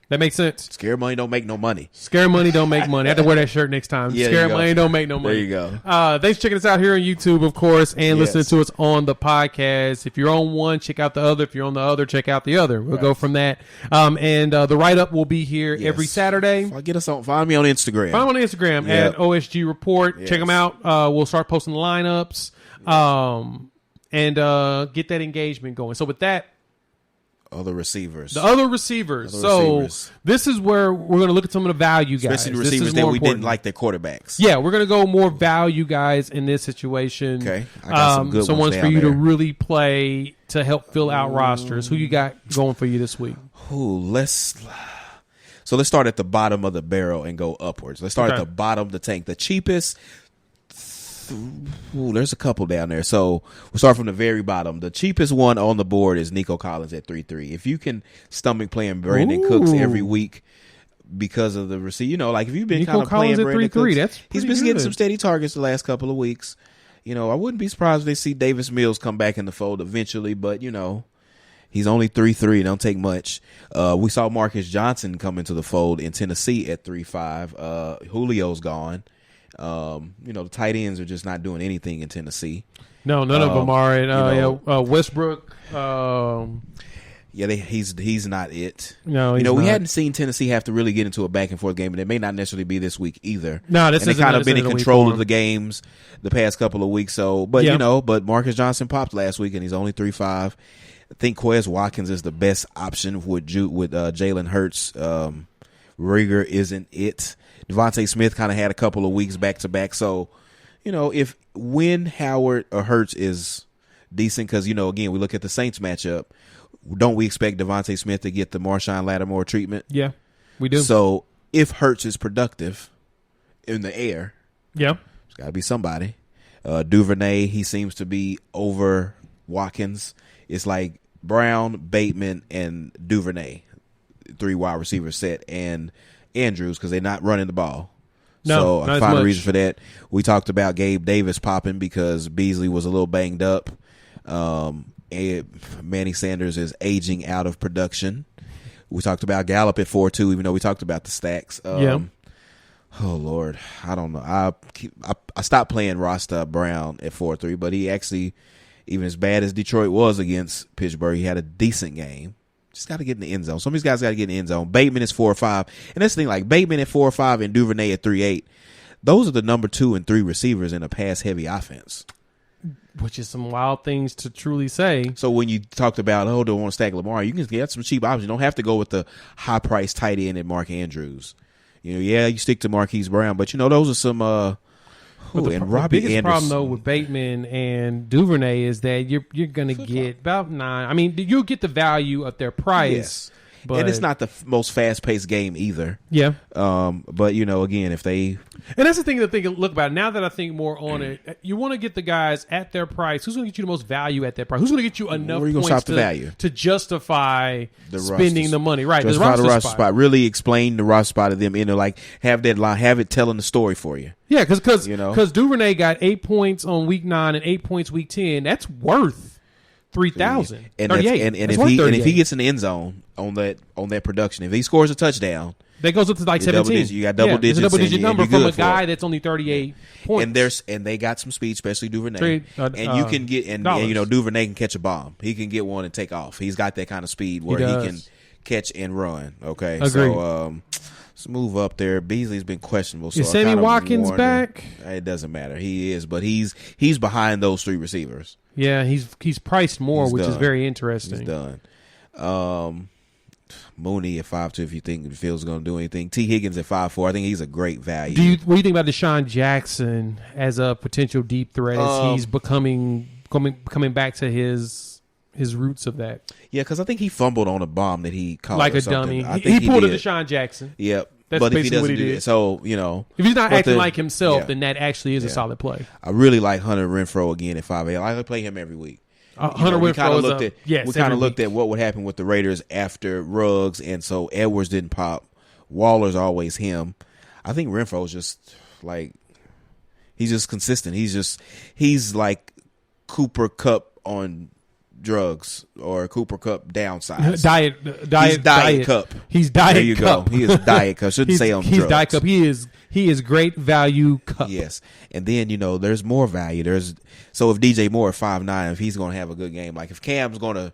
that makes sense. Scare money don't make no money. Scare money don't make money. I have to wear that shirt next time. Yeah, Scare money don't make no money. There you go. Thanks for checking us out here on YouTube, of course, and listening to us on the podcast. If you're on one, check out the other. If you're on the other, check out the other. We'll go from that. And the write-up will be here every Saturday. Find me on Instagram. Find me on Instagram at OSG Report. Yes. Check them out. We'll start posting the lineups and get that engagement going. So with that, Other receivers. The other receivers. This is where we're going to look at some of the value guys. Especially the receivers that we didn't like their quarterbacks. Yeah, we're going to go more value guys in this situation. Okay. I got some good ones for you there. to really play to help fill out rosters. Who you got going for you this week? Let's start at the bottom of the barrel and go upwards. Let's start at the bottom of the tank. The cheapest. There's a couple down there. So we'll start from the very bottom. The cheapest one on the board is Nico Collins at 3.3. If you can stomach playing Brandon Cooks every week because of the receipt, like if you've been kind of playing Brandon Cooks, he's been getting some steady targets the last couple of weeks. I wouldn't be surprised if they see Davis Mills come back in the fold eventually, but he's only 3.3. Don't take much. We saw Marcus Johnson come into the fold in Tennessee at 3.5. Julio's gone. The tight ends are just not doing anything in Tennessee. No, none of them are. And Westbrook. He's not it. No, we hadn't seen Tennessee have to really get into a back and forth game, and it may not necessarily be this week either. No, this is kind of been in control of the games the past couple of weeks. So, but Marcus Johnson popped last week, and he's only 3.5. I think Quez Watkins is the best option with Jalen Hurts. Rieger isn't it. Devontae Smith kind of had a couple of weeks back to back. So, when Howard or Hurts is decent, because, again, we look at the Saints matchup, don't we expect Devontae Smith to get the Marshawn Lattimore treatment? Yeah, we do. So, if Hurts is productive in the air, it's got to be somebody. Duvernay, he seems to be over Watkins. It's like Brown, Bateman, and Duvernay, 3 wide receiver set, and Andrews, because they're not running the ball. So I find a reason for that. We talked about Gabe Davis popping because Beasley was a little banged up. And Manny Sanders is aging out of production. We talked about Gallup at 4.2, even though we talked about the stacks. Oh Lord, I don't know. I stopped playing Rasta Brown at 4.3, but he actually, even as bad as Detroit was against Pittsburgh, he had a decent game. Just got to get in the end zone. Some of these guys got to get in the end zone. Bateman is 4.5. And that's the thing, like Bateman at 4.5 and Duvernay at 3.8. Those are the number 2 and 3 receivers in a pass-heavy offense. Which is some wild things to truly say. So when you talked about, don't want to stack Lamar, you can get some cheap options. You don't have to go with the high-priced tight end at Mark Andrews. You stick to Marquise Brown. But, those are some the biggest Anderson. problem, though, with Bateman and Duvernay is that you're going to get about 9. I mean, you'll get the value of their price. Yes. And it's not the most fast-paced game either. Yeah. But, again, if they... And that's the thing to look about. Now that I think more on it, you want to get the guys at their price. Who's going to get you the most value at their price? Who's going to get you enough points to justify spending the money? Right. Justify the roster spot. Really explain the roster spot to them. Have that line. Have it telling the story for you. Yeah, because Duvernay got 8 points on week 9 and 8 points week 10. That's worth 3,000. And if he gets in the end zone on that production, if he scores a touchdown, that goes up to like 17. You got double digits. It's a double-digit number from a guy that's only 38 points. And they got some speed, especially Duvernay. You can get Duvernay can catch a bomb. He can get one and take off. He's got that kind of speed where he can catch and run. Okay, Agreed. So let's move up there. Beasley's been questionable. So is Sammy Watkins back? It doesn't matter. He is, but he's behind those 3 receivers. Yeah, he's priced more, which is very interesting. He's done. Mooney at 5.2 if you think Fields is going to do anything. T. Higgins at 5.4. I think he's a great value. What do you think about Deshaun Jackson as a potential deep threat as he's coming back to his roots of that? Yeah, because I think he fumbled on a bomb that he caught like or a something. dummy. He pulled a Deshaun Jackson. Yep. That's but basically if what he do did. that, so if he's not acting like himself, then that actually is a solid play. I really like Hunter Renfrow again at 5.8. I play him every week. Hunter Renfrow we kind of looked at what would happen with the Raiders after Ruggs, and so Edwards didn't pop. Waller's always him. I think Renfro's just like he's just consistent. He's like Cooper Kupp on drugs or Cooper Kupp downsized. Diet Cup. He's Diet There you Cup. go. He is Diet Cup. Shouldn't say on drugs. He's Diet Cup. He is great value Cup. Yes. And then, there's more value. So if DJ Moore at 5.9, if he's going to have a good game, like if Cam's going to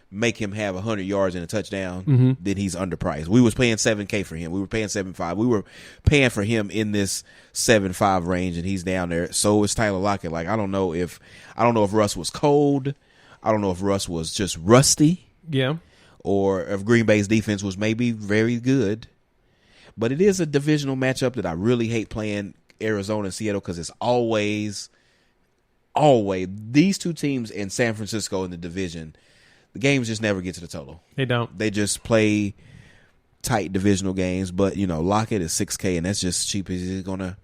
make him have 100 yards and a touchdown, then he's underpriced. We was paying $7K for him. We were paying 7.5. We were paying for him in this 7.5 range, and he's down there. So is Tyler Lockett. Like I don't know if Russ was cold. I don't know if Russ was just rusty. Yeah. or if Green Bay's defense was maybe very good. But it is a divisional matchup that I really hate playing Arizona and Seattle because it's always these two teams in San Francisco in the division. The games just never get to the total. They don't. They just play tight divisional games. But, Lockett is $6K, and that's just cheap as he's going to.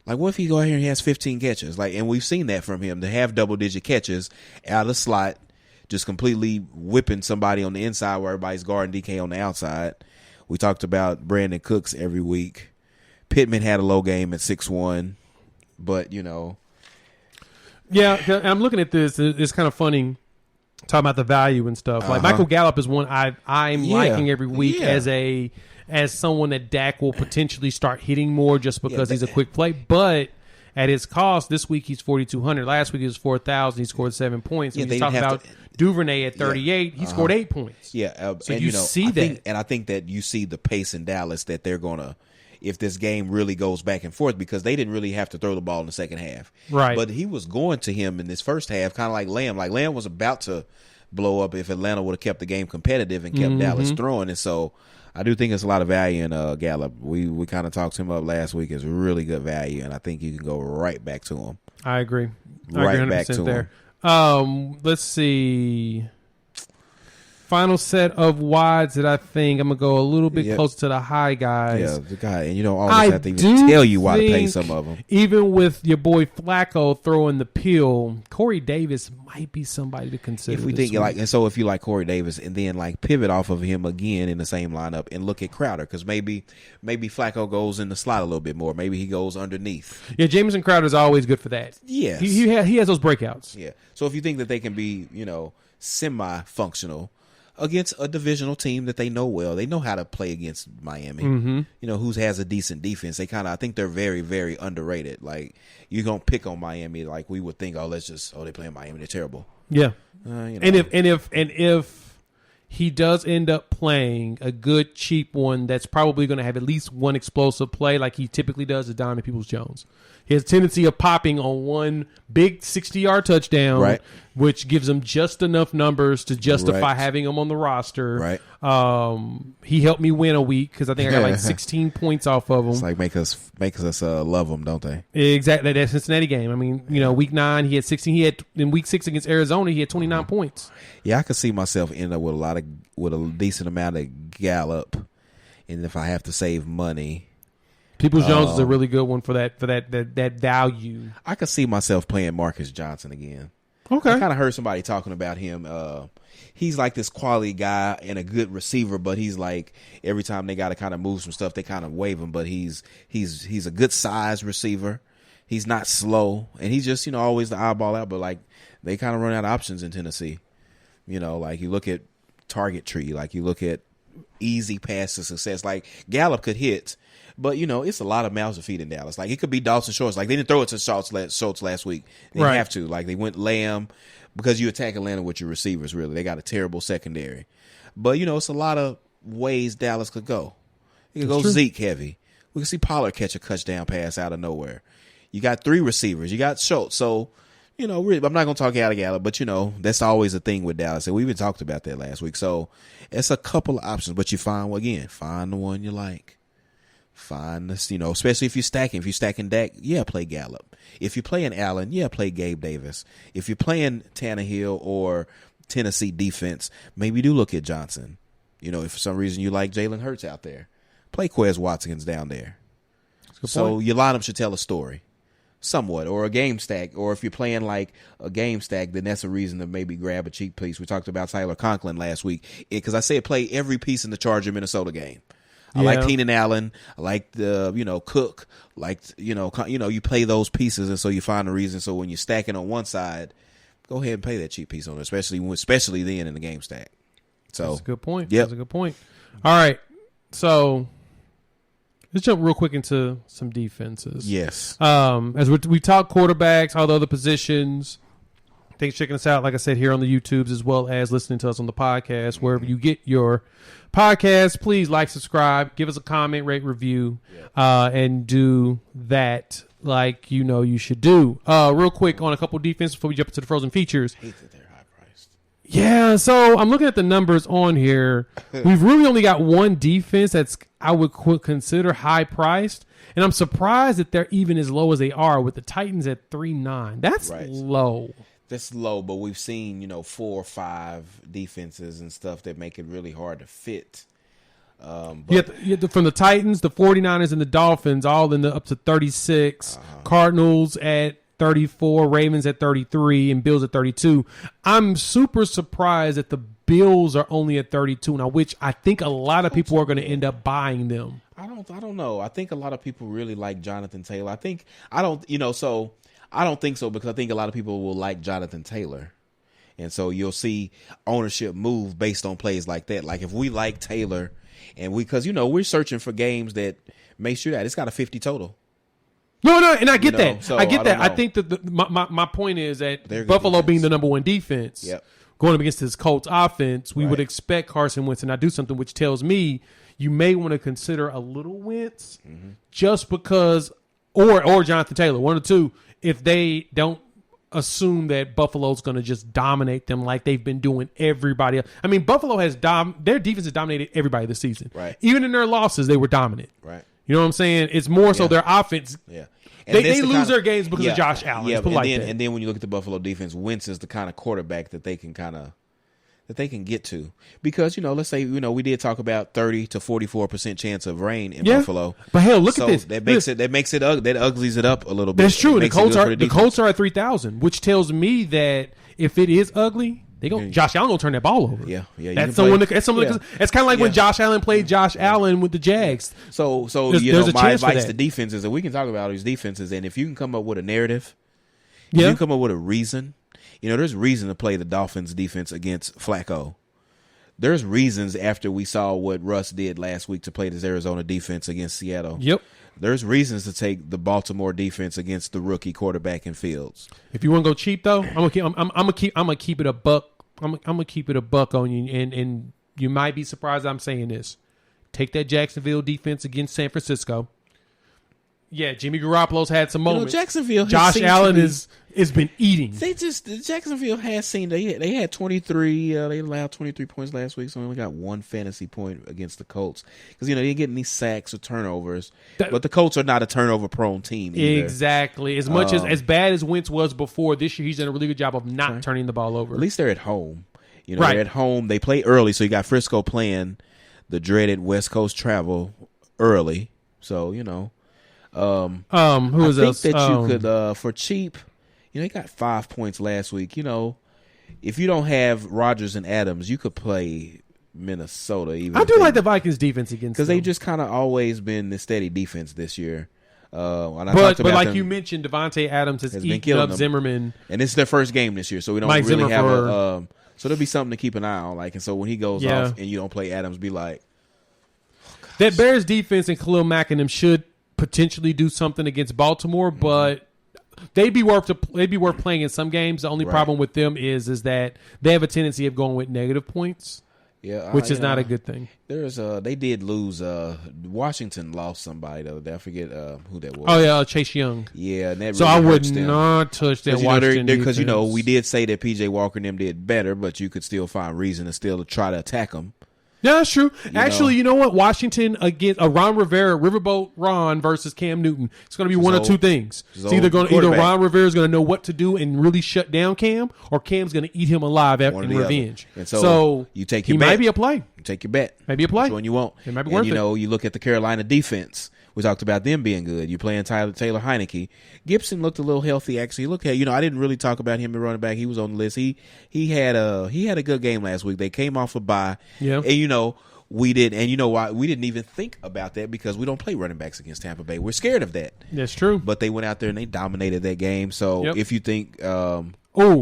Like, what if he go out here and he has 15 catches? Like, and we've seen that from him, to have double-digit catches out of the slot, just completely whipping somebody on the inside where everybody's guarding DK on the outside. We talked about Brandon Cooks every week. Pittman had a low game at 6-1, but, Yeah, I'm looking at this. It's kind of funny talking about the value and stuff. Like, Michael Gallup is one I'm liking every week as someone that Dak will potentially start hitting more just because he's a quick play. But at his cost, this week he's 4,200. Last week he was 4,000. He scored 7 points. When you talk about Duvernay at 38, he scored 8 points. Yeah, so you see that. And I think that you see the pace in Dallas that they're going to, if this game really goes back and forth, because they didn't really have to throw the ball in the second half. Right. But he was going to him in this first half, kind of like Lamb. Like, Lamb was about to blow up if Atlanta would have kept the game competitive and kept Dallas throwing. And so I do think there's a lot of value in Gallup. We kind of talked him up last week as really good value, and I think you can go right back to him. I agree. Right I agree 100% back to there. him. Let's see. Final set of wides that I think I'm going to go a little bit closer to the high guys. Yeah, the guy, and you don't always have to even tell you why to pay some of them. Even with your boy Flacco throwing the pill, Corey Davis might be somebody to consider. If we think and so if you like Corey Davis, and then pivot off of him again in the same lineup and look at Crowder, because maybe Flacco goes in the slot a little bit more. Maybe he goes underneath. Yeah, Jameson Crowder is always good for that. Yes, he has those breakouts. Yeah. So if you think that they can be semi-functional against a divisional team that they know well. They know how to play against Miami. Who has a decent defense. I think they're very, very underrated. Like, you're going to pick on Miami like we would think, they play in Miami, they're terrible. Yeah. And if he does end up playing a good, cheap one that's probably going to have at least one explosive play like he typically does, is Donovan Peoples-Jones. He has a tendency of popping on one big 60-yard touchdown, which gives him just enough numbers to justify having him on the roster. Right. He helped me win a week because I think I got 16 points off of him. It's like make us love him, don't they? Exactly. That Cincinnati game. I mean, week 9 he had 16. In week 6 against Arizona he had 29 points. Yeah, I could see myself end up with a decent amount of Gallup, and if I have to save money. Peoples-Jones is a really good one for that value. I could see myself playing Marcus Johnson again. Okay. I kind of heard somebody talking about him. He's like this quality guy and a good receiver, but he's like every time they got to kind of move some stuff, they kind of wave him. But he's a good size receiver. He's not slow, and he's just always the eyeball out. But they kind of run out of options in Tennessee. You look at target tree, you look at easy pass to success. Like Gallup could hit. But, it's a lot of mouths to feed in Dallas. It could be Dawson Schultz. They didn't throw it to Schultz last week. They didn't have to. They went Lamb because you attack Atlanta with your receivers, really. They got a terrible secondary. But, it's a lot of ways Dallas could go. You could go Zeke heavy. We can see Pollard catch a touchdown pass out of nowhere. You got 3 receivers. You got Schultz. So, really, I'm not going to talk out of Gallup, but, that's always a thing with Dallas. And we even talked about that last week. So, it's a couple of options. But you find the one you like. Find this, especially if you're stacking. If you're stacking Dak, play Gallup. If you're playing Allen, play Gabe Davis. If you're playing Tannehill or Tennessee defense, maybe do look at Johnson. If for some reason you like Jalen Hurts out there, play Quez Watkins down there. So your lineup should tell a story somewhat, or a game stack. Or if you're playing a game stack, then that's a reason to maybe grab a cheap piece. We talked about Tyler Conklin last week because I said play every piece in the Charger-Minnesota game. I like Keenan Allen. I like the, Cook. You play those pieces, and so you find a reason. So when you're stacking on one side, go ahead and pay that cheap piece on it, especially then in the game stack. So that's a good point. Yep. That's a good point. All right. So let's jump real quick into some defenses. Yes. As we talk quarterbacks, all the other positions. Thanks for checking us out, like I said, here on the YouTubes, as well as listening to us on the podcast. Wherever you get your podcast, please like, subscribe, give us a comment, rate, review, and do that like you should do. Real quick on a couple defenses before we jump into the frozen features. I hate that they're high priced. Yeah, so I'm looking at the numbers on here. We've really only got one defense that's I would consider high priced, and I'm surprised that they're even as low as they are with the Titans at 3.9. That's low. That's low, but we've seen 4 or 5 defenses and stuff that make it really hard to fit. From the Titans, the 49ers, and the Dolphins, all in the up to 36. Cardinals at 34, Ravens at 33, and Bills at 32. I'm super surprised that the Bills are only at 32 now, which I think a lot of people are going to end up buying them. I don't know. I think a lot of people really like Jonathan Taylor. I don't think so because I think a lot of people will like Jonathan Taylor. And so you'll see ownership move based on plays like that. Like if we like Taylor and because we're searching for games that make sure that it's got a 50 total. No, and I get that. So I get that. know. I think that my point is that Buffalo being the number one defense, going up against this Colts offense, we would expect Carson Wentz to not do something, which tells me you may want to consider a little Wentz just because, or Jonathan Taylor, one or two, if they don't assume that Buffalo's going to just dominate them like they've been doing everybody else. I mean, Buffalo has their defense has dominated everybody this season. Right. Even in their losses, they were dominant. Right. You know what I'm saying? It's more so their offense. Yeah. They lose their games because of Josh Allen. Yeah, and then when you look at the Buffalo defense, Wentz is the kind of quarterback that they can get to. Because, let's say, we did talk about 30 to 44% chance of rain in Buffalo. But hell, look at this. That uglies it up a little bit. That's true. The Colts are at 3,000, which tells me that if it is ugly, Josh Allen gonna turn that ball over. Yeah. That's kind of like when Josh Allen played Josh Allen with the Jags. So my advice to defenses, and we can talk about these defenses, and if you can come up with a narrative, if you can come up with a reason. There's reason to play the Dolphins defense against Flacco. There's reasons after we saw what Russ did last week to play this Arizona defense against Seattle. Yep. There's reasons to take the Baltimore defense against the rookie quarterback in Fields. If you want to go cheap though, I'm gonna keep it a buck. I'm gonna keep it a buck on you, and you might be surprised I'm saying this. Take that Jacksonville defense against San Francisco. Yeah, Jimmy Garoppolo's had some moments. Jacksonville. Josh Allen has been eating. Jacksonville has seen they had 23. They allowed 23 points last week, so they only got one fantasy point against the Colts because they didn't get any sacks or turnovers. But the Colts are not a turnover prone team either. Exactly. As much as bad as Wentz was before, this year he's done a really good job of not turning the ball over. At least they're at home. They're at home. They play early, so you got Frisco playing the dreaded West Coast travel early. So who is else? I think that you could for cheap. They got 5 points last week. If you don't have Rodgers and Adams, you could play Minnesota. I do like the Vikings defense against because they've just kind of always been the steady defense this year. But like you mentioned, Devontae Adams has eaten up Zimmerman, and this is their first game this year, so we don't really have a. So there'll be something to keep an eye on. And so when he goes off and you don't play Adams, be like, that Bears defense and Khalil Mack and them should potentially do something against Baltimore, but they'd be worth playing in some games. The only problem with them is that they have a tendency of going with negative points, which is not a good thing. They did lose. Washington lost somebody the other day. I forget who that was. Oh yeah, Chase Young. Yeah, and that so really I would not touch that Washington because we did say that PJ Walker and them did better, but you could still find reason to still try to attack them. Yeah, that's true. Actually, you know what? Washington against Ron Rivera, Riverboat Ron versus Cam Newton. It's going to be one of two things. It's either Ron Rivera is going to know what to do and really shut down Cam, or Cam's going to eat him alive in revenge. And so you take your bet. Might be a play. You take your bet. Maybe a play. Which one you want? It might be worth it. You look at the Carolina defense. We talked about them being good. You're playing Taylor Heineke. Gibson looked a little healthy, actually. Look at I didn't really talk about him at running back. He was on the list. He had a good game last week. They came off a bye. Yeah. And we did, and you know why? We didn't even think about that because we don't play running backs against Tampa Bay. We're scared of that. That's true. But they went out there and they dominated that game. So if you think, yeah. No,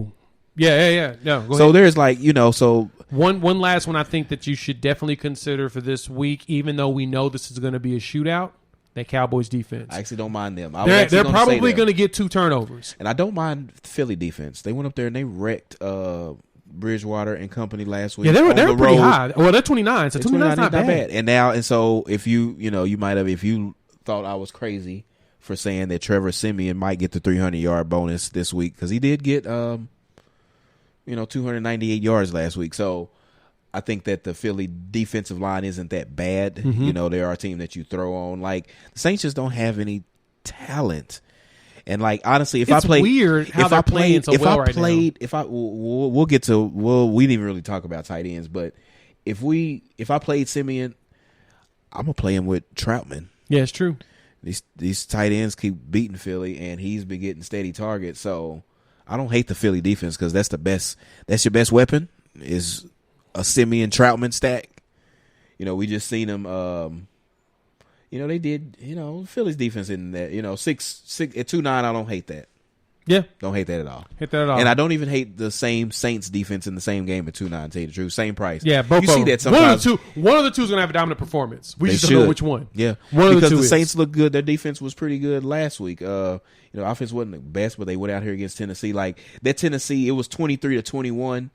go so ahead. There's so one last one I think that you should definitely consider for this week, even though we know this is going to be a shootout. That Cowboys defense. I actually don't mind them. They're probably going to get 2 turnovers, and I don't mind Philly defense. They went up there and they wrecked Bridgewater and company last week. Yeah, they're pretty high. Well, they're 29, so 29 is not bad. And so if you might have, if you thought I was crazy for saying that Trevor Siemian might get the 300-yard bonus this week because he did get 298 yards last week. So I think that the Philly defensive line isn't that bad. Mm-hmm. They are a team that you throw on. Like, the Saints just don't have any talent. And like, honestly, It's weird how they're playing so well right now. We didn't even really talk about tight ends, but if I played Simeon, I'm gonna play him with Troutman. Yeah, it's true. These tight ends keep beating Philly, and he's been getting steady targets. So I don't hate the Philly defense because that's the best. That's your best weapon is a Simeon Troutman stack. We just seen them. They did. Philly's defense in that. 6 at 2-9. I don't hate that. Yeah, don't hate that at all. And I don't even hate the same Saints defense in the same game at 2-9. To tell you the truth, same price. Yeah, both. You see that sometimes. One of the two is gonna have a dominant performance. We just don't know which one. Yeah, because the Saints look good. Their defense was pretty good last week. Offense wasn't the best, but they went out here against Tennessee. Like that Tennessee, it was 23-21,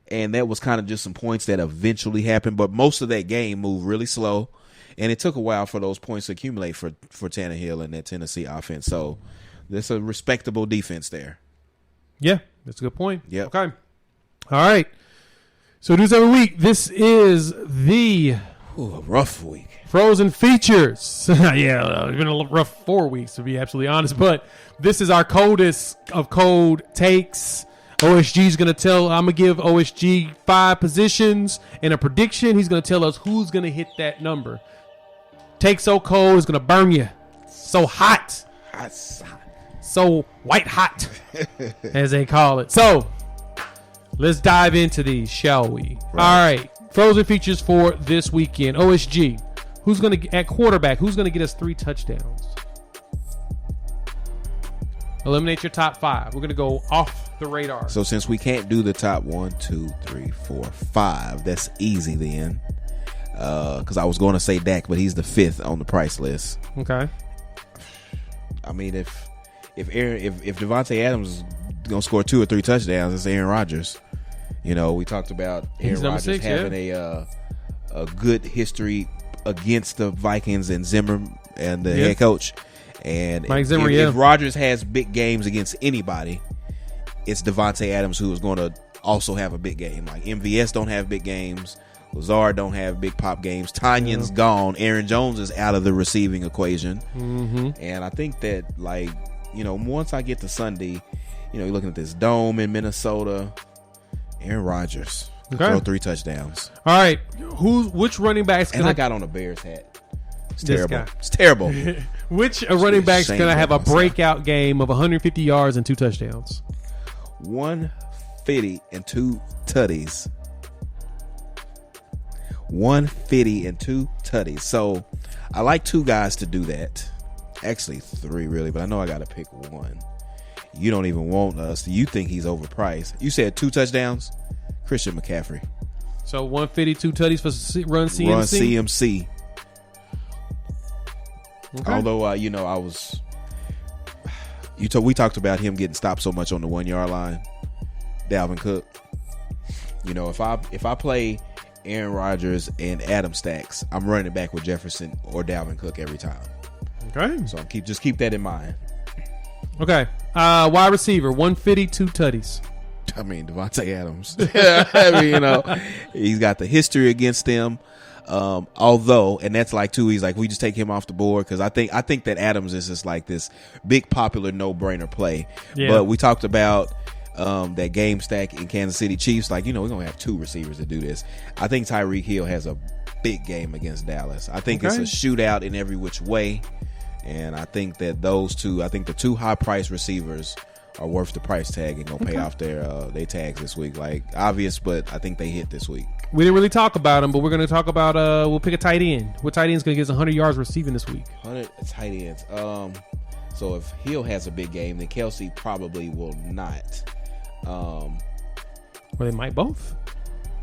and that was kind of just some points that eventually happened. But most of that game moved really slow. And it took a while for those points to accumulate for Tannehill and that Tennessee offense. So there's a respectable defense there. Yeah, that's a good point. Yeah. Okay. All right. So do this every week. This is the rough week. PHrozen PHeatures. Yeah, it's been a rough 4 weeks to be absolutely honest. But this is our coldest of cold takes. OSG is going to I'm going to give OSG 5 positions and a prediction. He's going to tell us who's going to hit that number. Take so cold, it's going to burn you. So hot. So white hot, as they call it. So, let's dive into these, shall we? Right. All right. PHrozen PHeatures for this weekend. OSG, who's going to, at quarterback, who's going to get us 3 touchdowns? Eliminate your top 5. We're going to go off the radar. So, since we can't do the top 1, 2, 3, 4, 5, that's easy then. Because I was going to say Dak, but he's the 5th on the price list. Okay. I mean, if Devontae Adams is going to score 2 or 3 touchdowns, it's Aaron Rodgers. We talked about Aaron Rodgers having a good history against the Vikings and Zimmer and the head coach. And Mike Zimmer, if Rodgers has big games against anybody, it's Devontae Adams who is going to also have a big game. Like MVS don't have big games. Lazard don't have big pop games. Tanyan's gone. Aaron Jones is out of the receiving equation. Mm-hmm. And I think that, once I get to Sunday, you're looking at this dome in Minnesota. Aaron Rodgers throw 3 touchdowns. All right. Which running backs? And I got on a Bears hat. It's terrible. Guy. It's terrible. Which running back's going to have a breakout game of 150 yards and 2 touchdowns? 150 and 2 tutties. 150 and 2 tutties. So I like 2 guys to do that. Actually 3 really, but I know I got to pick one. You don't even want us. You think he's overpriced. You said 2 touchdowns? Christian McCaffrey. So 150, 2 tutties for run CMC? Run CMC. Okay. Although, we talked about him getting stopped so much on the 1-yard line. Dalvin Cook. If I play Aaron Rodgers and Adam stacks, I'm running back with Jefferson or Dalvin Cook every time. Okay. So just keep that in mind. Okay. Wide receiver, 150, 2 tutties. I mean, Devontae Adams. He's got the history against them. Although, and that's like 2, he's like, we just take him off the board because I think that Adams is just like this big popular no-brainer play. Yeah. But we talked about that game stack in Kansas City Chiefs. Like, we're going to have 2 receivers to do this. I think Tyreek Hill has a big game against Dallas. I think it's a shootout in every which way. And I think that the 2 high-priced receivers are worth the price tag and going to pay off their tags this week. Like, obvious, but I think they hit this week. We didn't really talk about them, but we're going to talk about, we'll pick a tight end. What tight end's going to get us 100 yards receiving this week? 100 tight ends. So if Hill has a big game, then Kelsey probably will not. Well, they might both.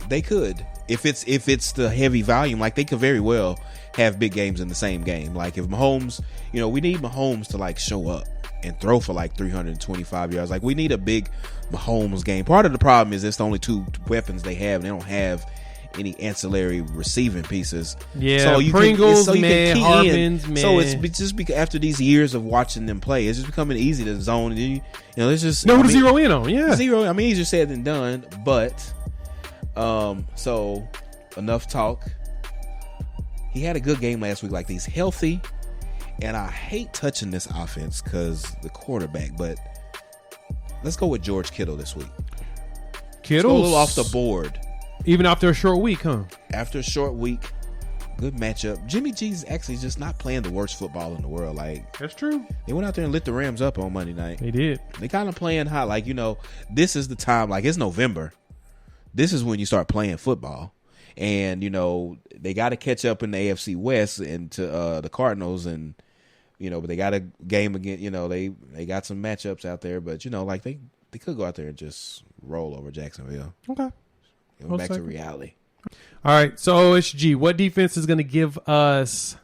They could. If it's the heavy volume, like they could very well have big games in the same game. Like if Mahomes, we need Mahomes to show up and throw for 325 yards. Like we need a big Mahomes game. Part of the problem is it's the only 2 weapons they have. They don't have any ancillary receiving pieces. Yeah, so you Pringles, can key Harmons, in. So it's just after these years of watching them play, it's just becoming easy to zone. It's just to zero in on. Yeah, zero. I mean, easier said than done. But so enough talk. He had a good game last week. Like, he's healthy, and I hate touching this offense because the quarterback. But let's go with George Kittle this week. Kittle a little off the board. Even after a short week, huh? After a short week, good matchup. Jimmy G's actually just not playing the worst football in the world. Like, that's true. They went out there and lit the Rams up on Monday night. They did. They kind of playing hot. Like, this is the time. Like, it's November. This is when you start playing football. And, they got to catch up in the AFC West and to the Cardinals. And, but they got a game again. They got some matchups out there. But, they could go out there and just roll over Jacksonville. Okay. Go back to reality. All right. So, OSG, what defense is going to give us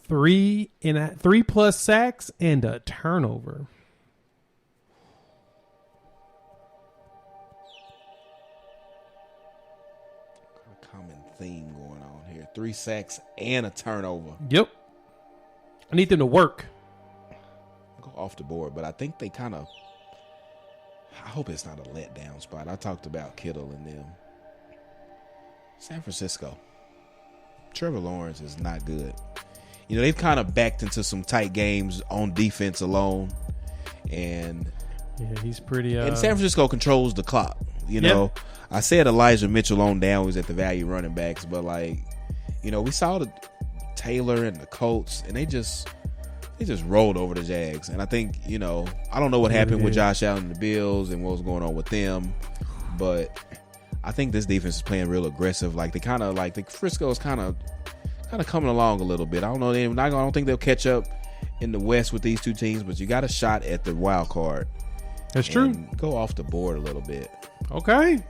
3+ sacks and a turnover? Common theme going on here. 3 sacks and a turnover. Yep. I need them to work. Go off the board, but I think they kind of, I hope it's not a letdown spot. I talked about Kittle and them. San Francisco. Trevor Lawrence is not good. They've kind of backed into some tight games on defense alone. And yeah, he's pretty and San Francisco controls the clock. I said Elijah Mitchell on down was at the value running backs, but we saw the Taylor and the Colts, and they just rolled over the Jags. And I think, I don't know what happened with Josh Allen and the Bills and what was going on with them, but I think this defense is playing real aggressive. Like, they kind of the Frisco's kind of coming along a little bit. I don't know. I don't think they'll catch up in the West with these two teams, but you got a shot at the wild card. That's true. Go off the board a little bit. Okay.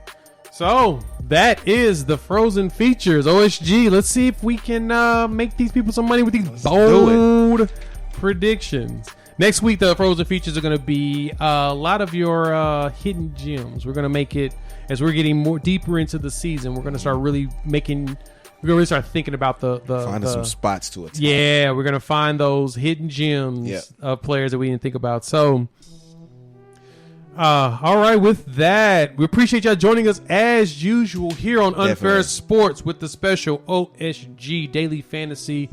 So that is the Frozen Features. OSG, let's see if we can make these people some money with these bold predictions. Next week, the Frozen Features are going to be a lot of your hidden gems. We're going to make it, as we're getting more deeper into the season, we're going to start really start thinking about finding some spots to attack. Yeah, we're going to find those hidden gems of players that we didn't think about. So, all right, with that, we appreciate y'all joining us as usual here on Unfair Sports with the special OSG Daily Fantasy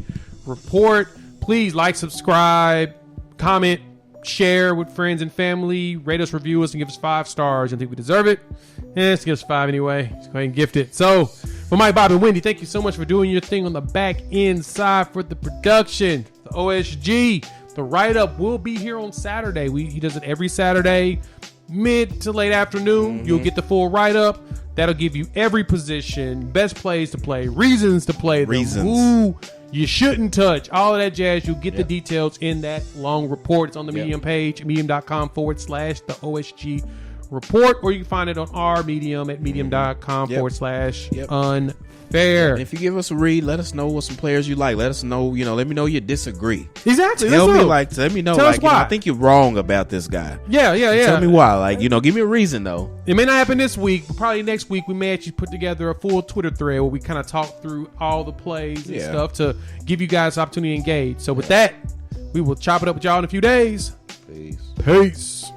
Report. Please like, subscribe, comment, share with friends and family, rate us, review us, and give us 5 stars. I think we deserve it. Let's give us 5 anyway. Just go ahead and gift it. So, for Mike, Bob, and Wendy, thank you so much for doing your thing on the back end side for the production. The OSG, the write-up will be here on Saturday. He does it every Saturday, mid to late afternoon. Mm-hmm. You'll get the full write-up. That'll give you every position, best plays to play, reasons to play them, who you shouldn't touch, all of that jazz. You'll get the details in that long report. It's on the Medium page, medium.com/the OSG report, or you can find it on our Medium at medium.com/unfair. And if you give us a read, let us know what some players you like. Let us know, let me know you disagree. Exactly. Let me know, why. I think you're wrong about this guy. Yeah. Tell me why. Give me a reason, though. It may not happen this week, but probably next week we may actually put together a full Twitter thread where we kind of talk through all the plays and stuff to give you guys the opportunity to engage. So with that, we will chop it up with y'all in a few days. Peace. Peace.